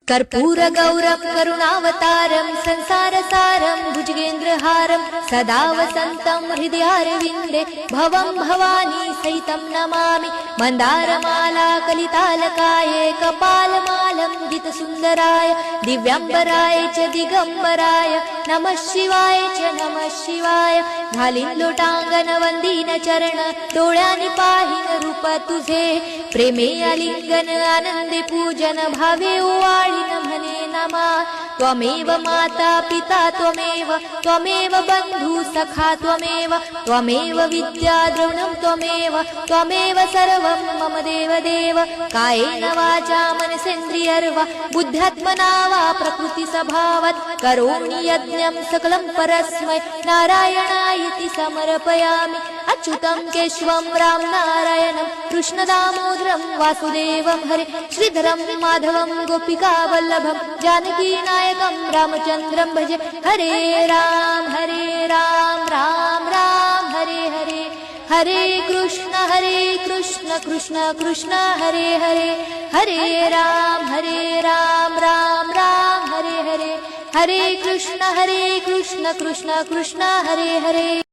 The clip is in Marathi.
कर्पूर गौरम करुणावतारम संसारसारम भुजगेंद्रहारम सदा वसंतम हृदयारविंदे भवं भवानी सहितं नमामि मंदारमाला कलितालकाये कपालमालं गीतसुंदराय दिव्यांबराय च दिगंबराय नमः शिवाय च नमः शिवाय घालीन लोटांगण वंदीन चरण डोळ्यांनी पाहिन रूप तुझे प्रेमे आलिंगन आनंदे पूजन भावे ओवाळीन म्हणे नमा त्वमेव माता पिता त्वमेव बंधु सखा त्वमेव विद्या द्रवणं त्वमेव सर्वं मम देव कायेन वाचा मनसेन्द्रियर्वा बुद्ध्यात्मना वा प्रकृति स्वभावात् करोमि यज्ञं सकलं परस्मै नारायणायति समर्पयामि अच्युतं केशवं राम नारायणं कृष्णदामोदरं वासुदेवं हरे श्रीधरं माधवं गोपिका वल्लभं जानकी नायकं रामचन्द्रं भजे हरे राम राम राम हरे हरे हरे कृष्ण कृष्ण कृष्ण हरे हरे हरे राम राम राम हरे हरे हरे कृष्ण कृष्ण कृष्ण हरे हरे